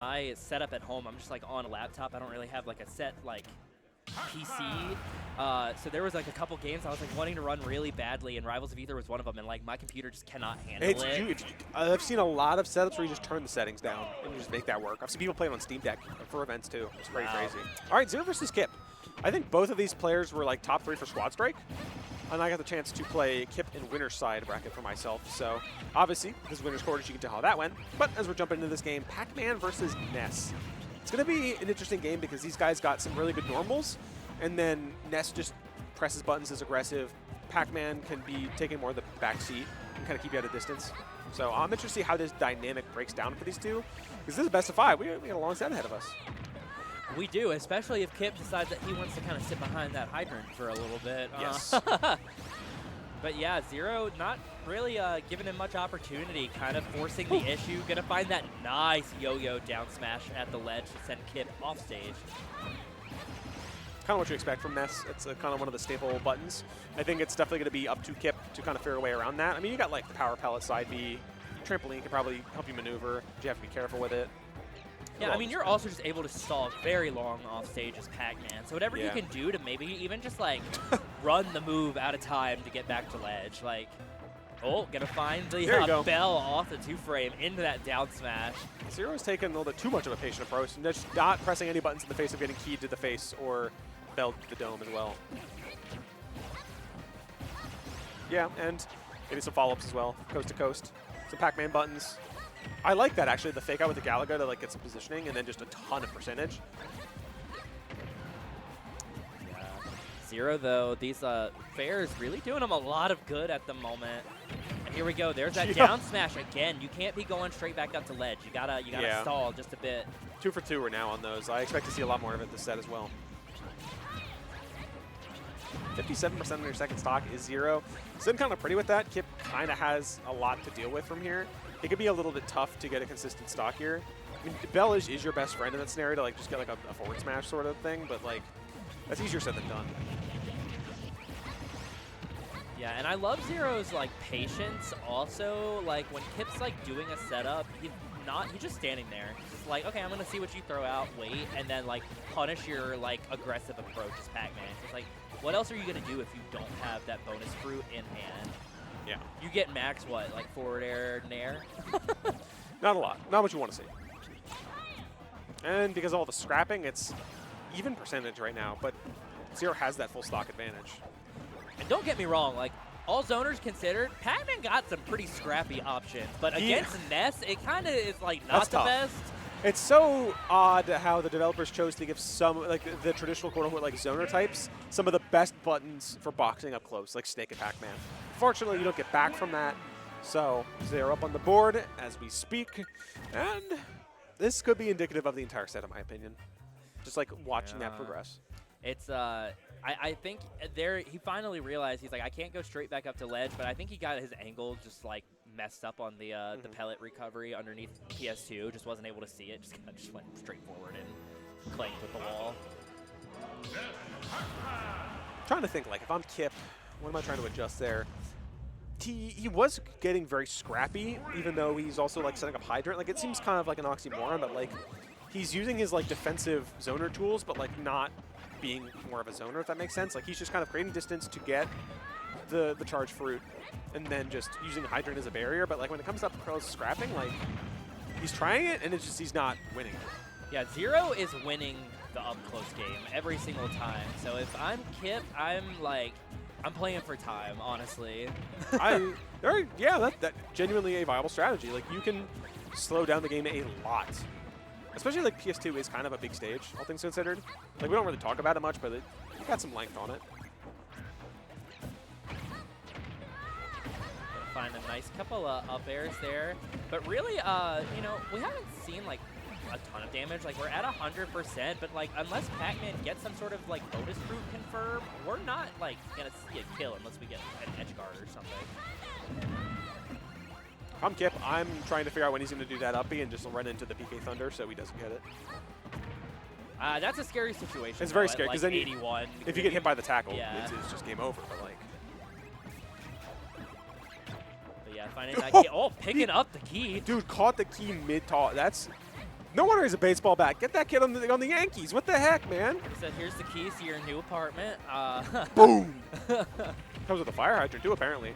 my setup at home, I'm just like on a laptop. I don't really have like a set like PC. So there was like a couple games I was like wanting to run really badly, and Rivals of Ether was one of them, and like my computer just cannot handle it. I've seen a lot of setups where you just turn the settings down and you just make that work. I've seen people play it on Steam Deck for events too. It's pretty crazy. All right, Xero versus Kipp. I think both of these players were like top 3 for Squad Strike, and I got the chance to play Kipp in winner's side bracket for myself. So obviously, this is winner's quarters. You can tell how that went. But as we're jumping into this game, Pac-Man versus Ness. It's going to be an interesting game because these guys got some really good normals, and then Ness just presses buttons, is aggressive. Pac-Man can be taking more of the back seat and kind of keep you at a distance. So I'm interested to see how this dynamic breaks down for these two, because this is best of 5. We got a long set ahead of us. We do, especially if Kipp decides that he wants to kind of sit behind that hydrant for a little bit. Yes. But yeah, Xero not really giving him much opportunity, kind of forcing the issue. Gonna find that nice yo-yo down smash at the ledge to send Kipp off stage. Kind of what you expect from Ness. It's kind of one of the staple buttons. I think it's definitely going to be up to Kipp to kind of figure a way around that. I mean, you got like the power pellet side B. Trampoline can probably help you maneuver, but you have to be careful with it. Yeah, I mean, you're also just able to stall very long off stage as Pac-Man. So whatever you can do to maybe even just like run the move out of time to get back to ledge. Like, oh, gonna find the bell off the 2-frame into that down smash. Xero's taken a little bit too much of a patient approach and just not pressing any buttons in the face of getting keyed to the face or belled to the dome as well. Yeah, and maybe some follow-ups as well, coast to coast. Some Pac-Man buttons. I like that, actually, the fake out with the Galaga to like get some positioning and then just a ton of percentage. Yeah. Xero, though, these fairs really doing him a lot of good at the moment. And here we go. There's that down smash again. You can't be going straight back up to ledge. You gotta stall just a bit. 2 for 2 are now on those. I expect to see a lot more of it this set as well. 57% of your second stock is Xero. So I'm kind of pretty with that. Kipp kind of has a lot to deal with from here. It could be a little bit tough to get a consistent stock here. I mean, Bell is your best friend in that scenario to like just get like a forward smash sort of thing, but like that's easier said than done. Yeah, and I love Xero's like patience also. Like when Kipp's like doing a setup, he's just standing there. He's just like, okay, I'm gonna see what you throw out, wait, and then like punish your like aggressive approach as Pac-Man. It's like, what else are you gonna do if you don't have that bonus fruit in hand? Yeah. You get max what, like forward air, nair? Not a lot. Not what you want to see. And because of all the scrapping, it's even percentage right now, but Xero has that full stock advantage. And don't get me wrong, like all zoners considered, Pac-Man got some pretty scrappy options, but against Ness, it kind of is like not the best. It's so odd how the developers chose to give some, like the traditional quote-unquote like zoner types, some of the best buttons for boxing up close, like Snake and Pac-Man. Fortunately, you don't get back from that, so they're up on the board as we speak, and this could be indicative of the entire set, in my opinion. Just like watching that progress. It's I think he finally realized he's like, I can't go straight back up to ledge, but I think he got his angle just like messed up on the pellet recovery underneath PS2. Just wasn't able to see it. Just went straight forward and clanked with the wall. Trying to think, like if I'm Kipp, what am I trying to adjust there? He was getting very scrappy, even though he's also like setting up hydrant. Like it seems kind of like an oxymoron, but like he's using his like defensive zoner tools, but like not being more of a zoner, if that makes sense. Like he's just kind of creating distance to get the charge fruit and then just using hydrant as a barrier. But like when it comes up close scrapping, like he's trying it and it's just he's not winning. Yeah, Xero is winning the up close game every single time. So if I'm Kipp, I'm playing for time, honestly. Yeah, that genuinely a viable strategy. Like you can slow down the game a lot. Especially like PS2 is kind of a big stage, all things considered. Like we don't really talk about it much, but you got some length on it. Find a nice couple of up airs there, but really, you know, we haven't seen like a ton of damage. Like we're at 100%, but like unless Pac-Man gets some sort of like bonus fruit confirm, we're not like gonna see a kill unless we get an edge guard or something. I'm Kipp. I'm trying to figure out when he's going to do that uppie and just run into the PK Thunder so he doesn't get it. That's a scary situation. It's very scary because like then 81, if you get hit by the tackle, it's just game over. But like, yeah, finding that key. Oh, picking up the key. Dude caught the key mid-toss. That's No wonder he's a baseball bat. Get that kid on the Yankees. What the heck, man? So here's the keys to your new apartment. Boom. Comes with a fire hydrant too, apparently.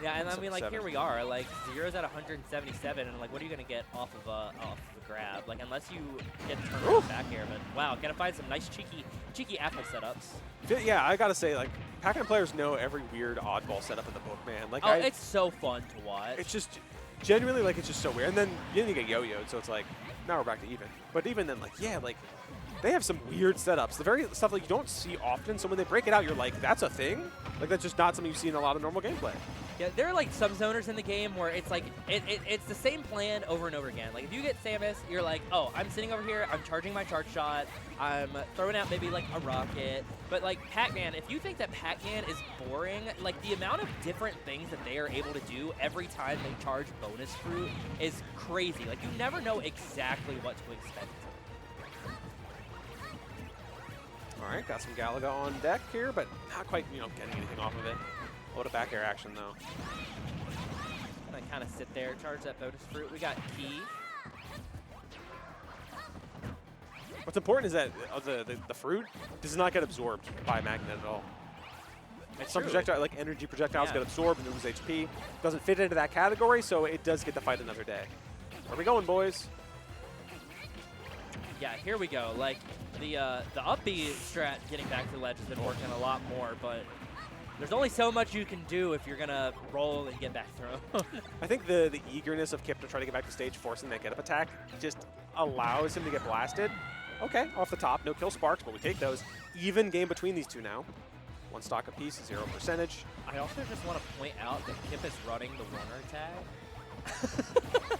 Yeah, and I mean, like, 7. here we are. Like, Zero's at 177, and like, what are you gonna get off of the grab? Like, unless you get turned around back here. But wow, gotta find some nice cheeky apple setups. Yeah, I gotta say, like, Pac-Man players know every weird oddball setup in the book, man. Like, it's so fun to watch. It's just genuinely, like, it's just so weird. And then you get yo-yoed, so it's like, now we're back to even. But even then, like, yeah, like, they have some weird setups. The very stuff like you don't see often. So when they break it out, you're like, that's a thing? Like, that's just not something you see in a lot of normal gameplay. Yeah, there are like some zoners in the game where it's like it's the same plan over and over again. Like if you get Samus, you're like, oh, I'm sitting over here, I'm charging my charge shot, I'm throwing out maybe like a rocket. But like Pac-Man, if you think that Pac-Man is boring, like the amount of different things that they are able to do every time they charge bonus fruit is crazy. Like you never know exactly what to expect. All right, got some Galaga on deck here, but not quite, getting anything off of it. What a back air action, though. I kind of sit there, charge that bonus fruit. We got Key. What's important is that the fruit does not get absorbed by Magnet at all. Some projectile, like energy projectiles, get absorbed and lose HP. Doesn't fit into that category, so it does get to fight another day. Where are we going, boys? Yeah, here we go. Like the up B strat getting back to the ledge has been working a lot more, but there's only so much you can do if you're gonna roll and get back thrown. I think the eagerness of Kipp to try to get back to stage, forcing that get-up attack, just allows him to get blasted. Okay, off the top, no kill sparks, but we take those. Even game between these two now. One stock apiece, 0%. I also just want to point out that Kipp is running the Warner tag.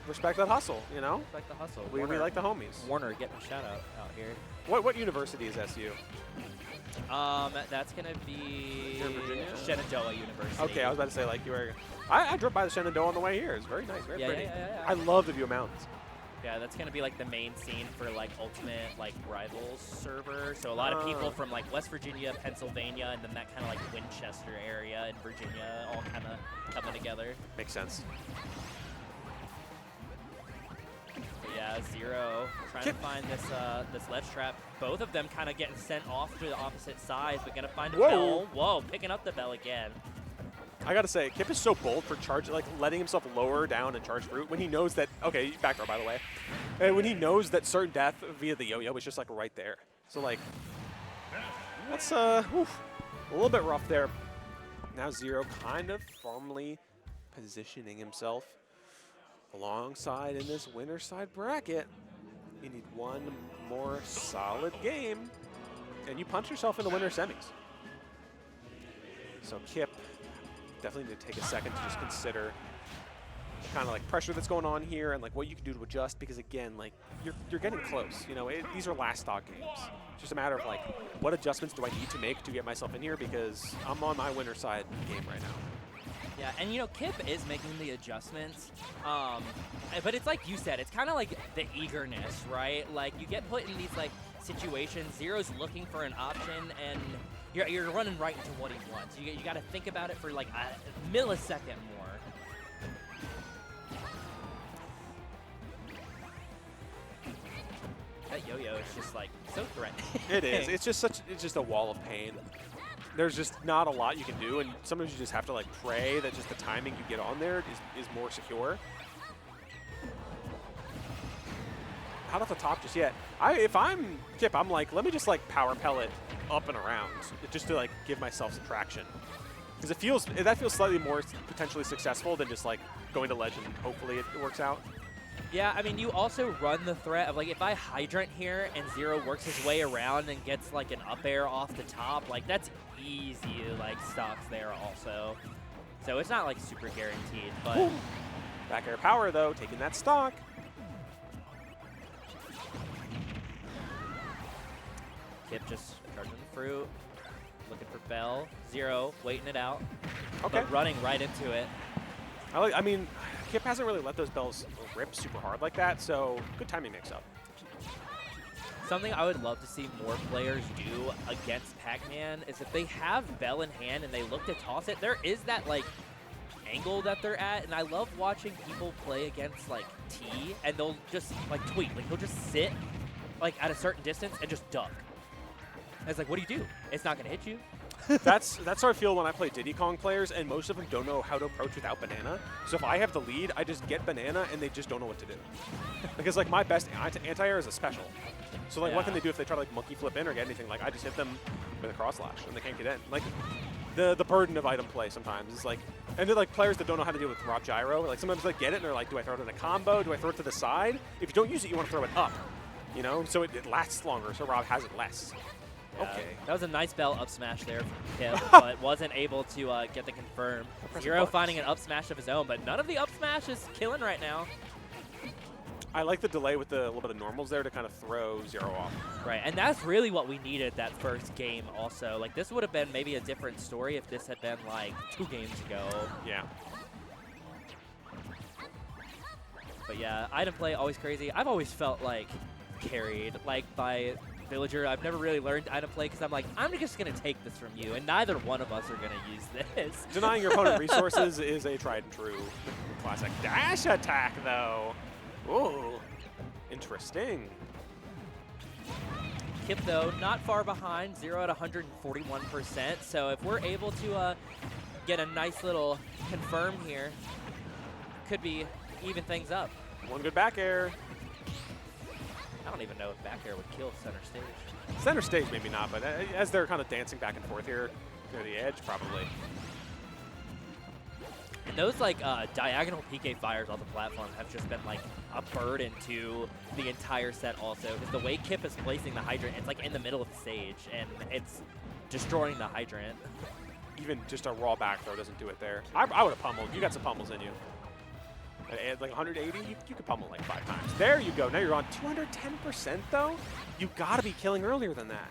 Respect that hustle, Respect the hustle. We like the homies. Warner getting a shout out here. What university is SU? That's gonna be Virginia? Shenandoah University. Okay, I was about to say, like, you were. I drove by the Shenandoah on the way here. It's very nice, very pretty. Yeah. I love the view of mountains. Yeah, that's gonna be like the main scene for like Ultimate like Rivals server. So a lot of people from like West Virginia, Pennsylvania, and then that kind of like Winchester area and Virginia all kind of coming together. Makes sense. Yeah, Xero trying to find this ledge trap. Both of them kind of getting sent off to the opposite sides, but gonna find a bell. Whoa, picking up the bell again. I gotta say, Kipp is so bold for charge, like letting himself lower down and charge fruit when he knows that. Okay, back throw by the way. And when he knows that certain death via the yo-yo is just like right there. So like, that's a little bit rough there. Now Xero kind of firmly positioning himself alongside in this winner side bracket. You need one more solid game, and you punch yourself in the winner semis. So Kipp definitely need to take a second to just consider the kind of like pressure that's going on here and like what you can do to adjust, because again, like you're getting close. These are last stock games. It's just a matter of like, what adjustments do I need to make to get myself in here, because I'm on my winner side game right now. Yeah, and Kipp is making the adjustments, but it's like you said, it's kind of like the eagerness, right? Like you get put in these like situations, Zero's looking for an option, and you're running right into what he wants. You got to think about it for like a millisecond more. That yo-yo is just like so threatening. It is. It's just a wall of pain. There's just not a lot you can do, and sometimes you just have to like pray that just the timing you get on there is more secure. Not off the top just yet. If I'm Kipp, I'm like, let me just like power pellet up and around just to like give myself some traction, because that feels slightly more potentially successful than just like going to ledge and hopefully it works out. Yeah, I mean, you also run the threat of, like, if I hydrant here and Xero works his way around and gets, like, an up air off the top, like, that's easy, like, stocks there also. So it's not, like, super guaranteed, but... Ooh. Back air power, though, taking that stock. Kipp just charging the fruit, looking for Bell. Xero waiting it out. Okay. But running right into it. I mean, Kipp hasn't really let those bells rip super hard like that, so good timing mix-up. Something I would love to see more players do against Pac-Man is if they have Bell in hand and they look to toss it, there is that, like, angle that they're at, and I love watching people play against like T, and they'll just like tweak, like he'll just sit like at a certain distance and just duck. And it's like, what do you do? It's not gonna hit you. That's how I feel when I play Diddy Kong players, and most of them don't know how to approach without banana. So if I have the lead, I just get banana, and they just don't know what to do. Because like my best anti-air is a special. So like, what can they do if they try to like monkey flip in or get anything? Like I just hit them with a cross slash, and they can't get in. Like the burden of item play sometimes is like, and they're like players that don't know how to deal with Rob Gyro. Like sometimes they get it, and they're like, do I throw it in a combo? Do I throw it to the side? If you don't use it, you want to throw it up. You know, so it lasts longer. So Rob has it less. Yeah, okay. That was a nice bell up smash there from Kipp, but wasn't able to get the confirm. Xero finding an up smash of his own, but none of the up smash is killing right now. I like the delay with the little bit of normals there to kind of throw Xero off. Right, and that's really what we needed that first game also. Like, this would have been maybe a different story if this had been, like, 2 games ago. Yeah. But, yeah, item play, always crazy. I've always felt, like, carried, like, by Villager. I've never really learned item play because I'm like, I'm just going to take this from you, and neither one of us are going to use this. Denying your opponent resources is a tried and true classic dash attack, though. Ooh, interesting. Kipp, though, not far behind, Xero at 141%. So if we're able to get a nice little confirm here, could be even things up. One good back air. I don't even know if back air would kill center stage. Center stage, maybe not, but as they're kind of dancing back and forth here near the edge, probably. And those like diagonal PK fires off the platform have just been like a burden to the entire set also, because the way Kipp is placing the hydrant, it's like in the middle of the stage, and it's destroying the hydrant. Even just a raw back throw doesn't do it there. I would have pummeled. You got some pummels in you. At like 180, you could pummel like 5 times. There you go. Now you're on 210% though. You gotta be killing earlier than that.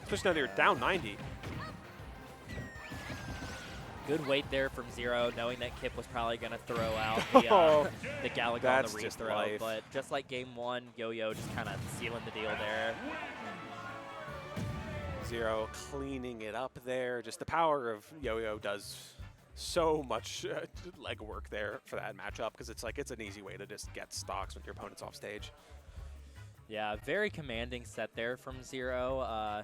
Especially now that you're down 90. Good weight there from Xero, knowing that Kipp was probably going to throw out the Galaga on the rethrow. But just like game 1, Yo-Yo just kind of sealing the deal there. Xero cleaning it up there. Just the power of Yo-Yo does so much legwork there for that matchup, because it's like it's an easy way to just get stocks with your opponents off stage. Yeah, very commanding set there from Xero.